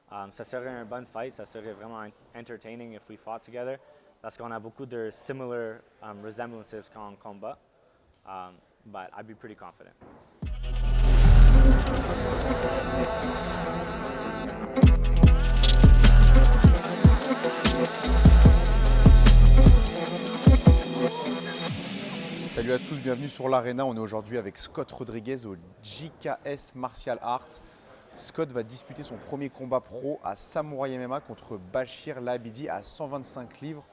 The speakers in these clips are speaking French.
Ça serait un bon fight, ça serait vraiment entertaining if we fought together parce qu'on a beaucoup de similar resemblances en combat. But I'd be pretty confident. Salut à tous, bienvenue sur l'Arena. On est aujourd'hui avec Scott Rodriguez au JKS Martial Art. Scott va disputer son premier combat pro à Samouraï MMA contre Bachir Labidi à 125 livres.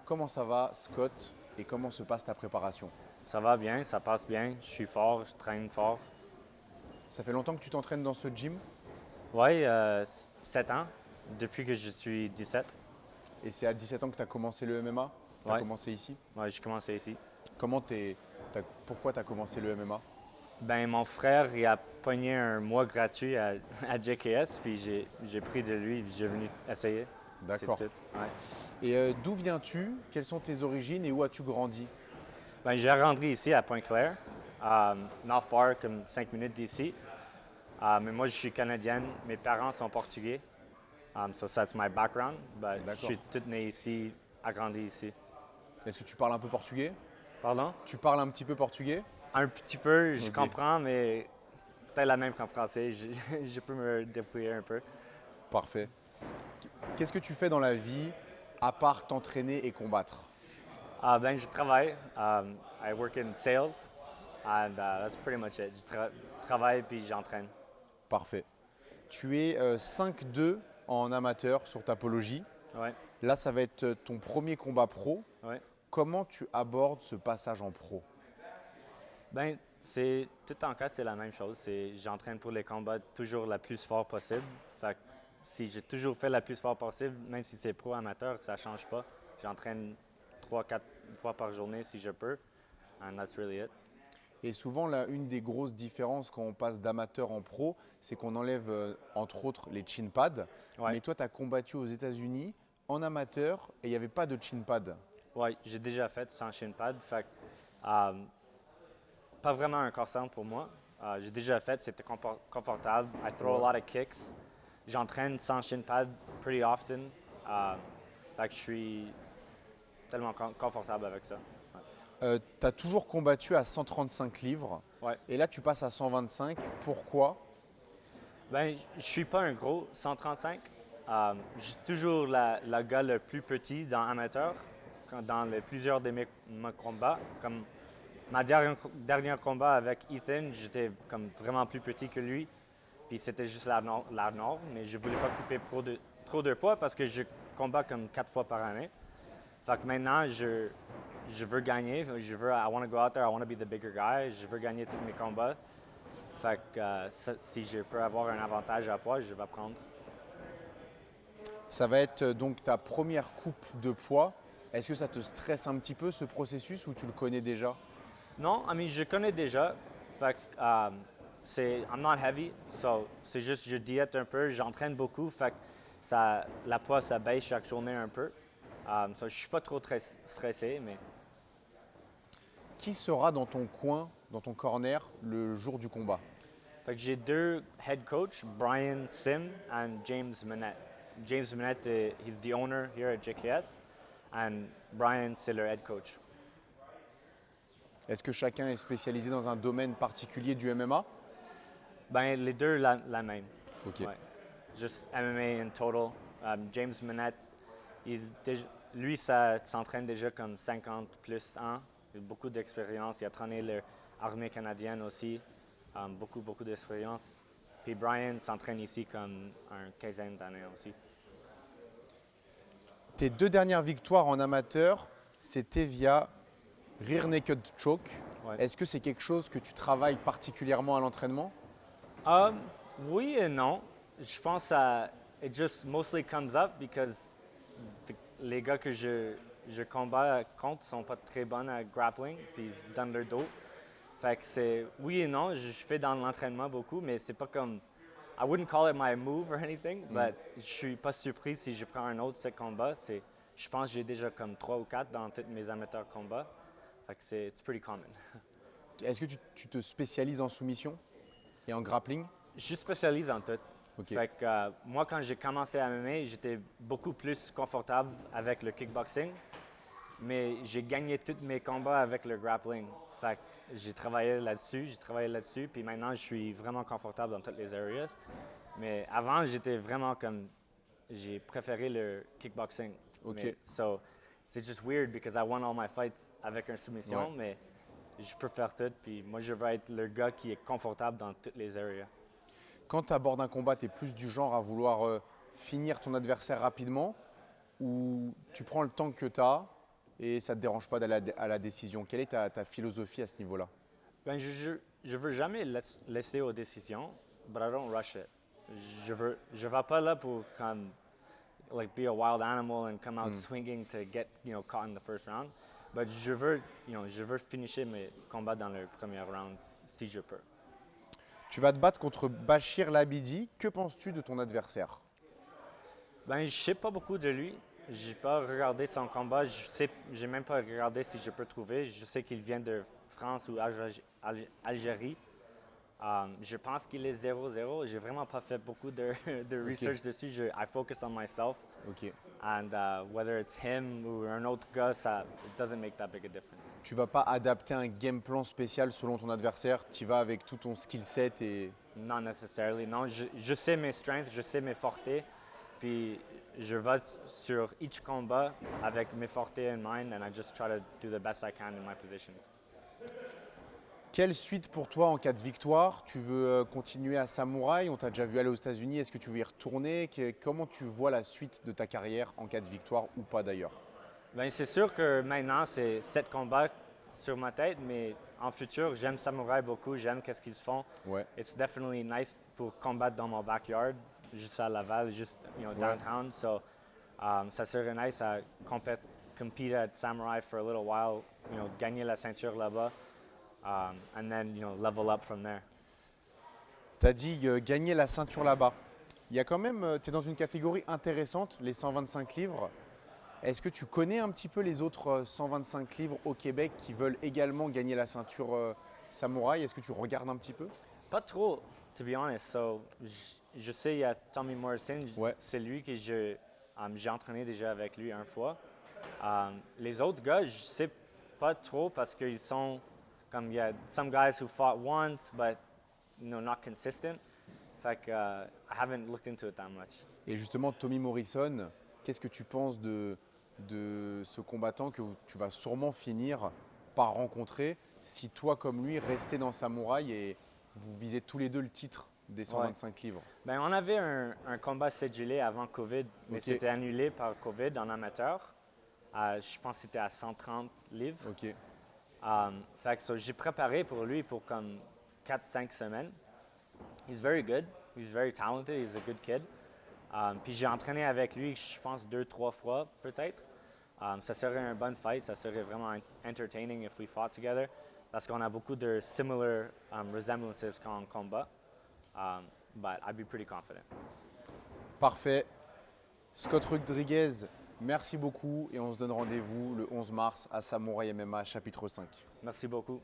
Comment ça va, Scott, et comment se passe ta préparation? Ça va bien, ça passe bien, je suis fort, je traîne fort. Ça fait longtemps que tu t'entraînes dans ce gym Oui, 7 ans, depuis que je suis 17. et c'est à 17 ans que tu as commencé le MMA? Tu as Ouais. commencé ici? Ouais, j'ai commencé ici. Pourquoi tu as commencé le MMA? Ben, mon frère, il a pogné un mois gratuit à JKS, puis j'ai pris de lui, puis j'ai venu essayer. D'accord. C'est tout. Ouais. Et d'où viens-tu? Quelles sont tes origines et où as-tu grandi? Ben, j'ai rentré ici à Pointe-Claire, not far, comme 5 minutes d'ici. Mais moi, je suis canadienne, mes parents sont portugais. So that's my background. But je D'accord. suis toute née ici, agrandi ici. Est-ce que tu parles un peu portugais? Pardon? Tu parles un petit peu portugais? Un petit peu, je Ok. comprends, mais peut-être la même qu'en français. Je peux me débrouiller un peu. Parfait. Qu'est-ce que tu fais dans la vie à part t'entraîner et combattre? Ben, je travaille. I work in sales, and that's pretty much it. Je travaille puis j'entraîne. Parfait. Tu es 5-2 en amateur sur Tapologie. Ouais, Là, ça va être ton premier combat pro. ouais. Comment tu abordes ce passage en pro? Ben, tout en cas, c'est la même chose. J'entraîne pour les combats toujours la plus fort possible. Fait que si j'ai toujours fait la plus fort possible, même si c'est pro amateur, ça change pas. J'entraîne 3-4 fois par journée si je peux. And that's really it. Et souvent, là, une des grosses différences quand on passe d'amateur en pro, c'est qu'on enlève entre autres les chin pads. Ouais. Mais toi, tu as combattu aux États-Unis en amateur et il n'y avait pas de chin pad. Ouais, j'ai déjà fait sans shin pad. Fait que, pas vraiment un corset pour moi. J'ai déjà fait, c'était confortable. I throw a lot of kicks. J'entraîne sans shin pad pretty often. Fait que je suis tellement confortable avec ça. Tu as toujours combattu à 135 livres. Ouais. Et là, tu passes à 125. Pourquoi? Ben, je suis pas un gros 135. Je suis toujours le gars le plus petit dans amateur, dans plusieurs de mes combats. Comme ma dernier combat avec Ethan, j'étais comme vraiment plus petit que lui. Puis c'était juste la norme, mais je voulais pas couper trop de poids parce que je combats comme 4 fois par année. Fait que maintenant, je veux gagner. I want to go out there, I want to be the bigger guy. Je veux gagner tous mes combats. Fait que si je peux avoir un avantage à poids, je vais prendre. Ça va être donc ta première coupe de poids. Est-ce que ça te stresse un petit peu ce processus ou tu le connais déjà? Non, je connais déjà. Fait que I'm not heavy, so c'est juste je diète un peu, j'entraîne beaucoup. Fait que la poids ça baisse chaque journée un peu. So je suis pas trop très stressé, mais Qui sera dans ton coin, dans ton corner, le jour du combat? fait que j'ai deux head coach, Brian Sim and James Minette. James Minette, he's the owner here at JKS, and Brian, c'est le head coach. Est-ce que chacun est spécialisé dans un domaine particulier du MMA? Ben, les deux la même. Ok. Ouais. Juste MMA in total. James Minette, lui, ça s'entraîne déjà comme 50 plus ans. Il a beaucoup d'expérience. Il a traîné l'armée canadienne aussi. Beaucoup d'expérience. Puis Brian s'entraîne ici comme une quinzaine d'années aussi. Tes deux dernières victoires en amateur, c'était via Rear Naked Choke. Ouais. Est-ce que c'est quelque chose que tu travailles particulièrement à l'entraînement? Oui et non. Je pense que it just mostly comes up because les gars que je combats contre sont pas très bons à grappling, puis ils donnent leur dos. Fait que c'est oui et non, je fais dans l'entraînement beaucoup, mais c'est pas comme I wouldn't call it my move or anything, but je suis pas surpris si je prends un autre ce combat. Je pense que j'ai déjà comme 3 ou 4 dans tous mes amateurs combats. Fait que it's pretty common. Est-ce que tu te spécialises en soumission et en grappling? Je spécialise en tout. Ok. Fait que moi, quand j'ai commencé à MMA, j'étais beaucoup plus confortable avec le kickboxing, mais j'ai gagné tous mes combats avec le grappling. Fait que j'ai travaillé là-dessus, puis maintenant, je suis vraiment confortable dans toutes les areas. Mais avant, j'étais vraiment comme, j'ai préféré le kickboxing. Ok. Mais, so, c'est just weird because I won all my fights avec une soumission, Ouais. mais je peux faire tout, puis moi, je veux être le gars qui est confortable dans toutes les areas. Quand tu abordes un combat, tu es plus du genre à vouloir finir ton adversaire rapidement ou tu prends le temps que tu as et ça ne te dérange pas d'aller à la décision? Quelle est ta philosophie à ce niveau-là? Ben, je veux jamais laisser aux décisions, but I don't rush it. Je vais pas là pour comme, like, be a wild animal and come out swinging to get, caught in the first round. But je veux finisher mes combats dans le premier round si je peux. Tu vas te battre contre Bachir Labidi. Que penses-tu de ton adversaire? Ben, je sais pas beaucoup de lui. J'ai pas regardé son combat. J'ai même pas regardé si je peux trouver. Je sais qu'il vient de France ou Algérie. Je pense qu'il est 0-0. J'ai vraiment pas fait beaucoup de research dessus. I focus on myself. Ok. And whether it's him ou un autre gars, it doesn't make that big a difference. Tu vas pas adapter un game plan spécial selon ton adversaire. Tu vas avec tout ton skill set et Not necessarily. Non, je sais mes strengths, je sais mes fortés. Puis je vais sur each combat avec mes fortés in mind and I just try to do the best I can in my positions. quelle suite pour toi en cas de victoire? Tu veux continuer à Samouraï? On t'a déjà vu aller aux États-Unis. Est-ce que tu veux y retourner? Comment tu vois la suite de ta carrière en cas de victoire ou pas d'ailleurs? Ben, c'est sûr que maintenant, c'est 7 combats sur ma tête, mais en futur, j'aime Samouraï beaucoup, j'aime qu'est-ce qu'ils font. Ouais. It's definitely nice pour combattre dans mon backyard, juste à Laval, juste downtown. So, ça serait nice à compete at Samouraï for a little while, gagner la ceinture là-bas, and then level up from there. Tu as dit gagner la ceinture là-bas. Il y a quand même, tu es dans une catégorie intéressante, les 125 livres. Est-ce que tu connais un petit peu les autres 125 livres au Québec qui veulent également gagner la ceinture samouraï? Est-ce que tu regardes un petit peu? Pas trop, to be honest. So, je sais, il y a Tommy Morrison, Ouais. c'est lui que j'ai entraîné déjà avec lui une fois. Les autres gars, je sais pas trop parce qu'ils sont comme, il y a some guys who fought once, but not consistent. Fait que I haven't looked into it that much. Et justement, Tommy Morrison, qu'est-ce que tu penses de ce combattant que tu vas sûrement finir par rencontrer si toi, comme lui, restez dans Samouraï et vous visez tous les deux le titre des 125 livres? Ben, on avait un combat cédulé avant COVID, mais Ok. c'était annulé par COVID en amateur. Je pense que c'était à 130 livres. Ok. Fait que j'ai préparé pour lui pour comme 4-5 semaines. He's very good. He's very talented. He's a good kid. Puis j'ai entraîné avec lui, je pense, 2-3 fois peut-être. Ça serait un bon fight. Ça serait vraiment entertaining if we fought together. Parce qu'on a beaucoup de similar resemblances quand on combat. But I'd be pretty confident. Parfait. Scott Rodriguez, merci beaucoup et on se donne rendez-vous le 11 mars à Samouraï MMA chapitre 5. Merci beaucoup.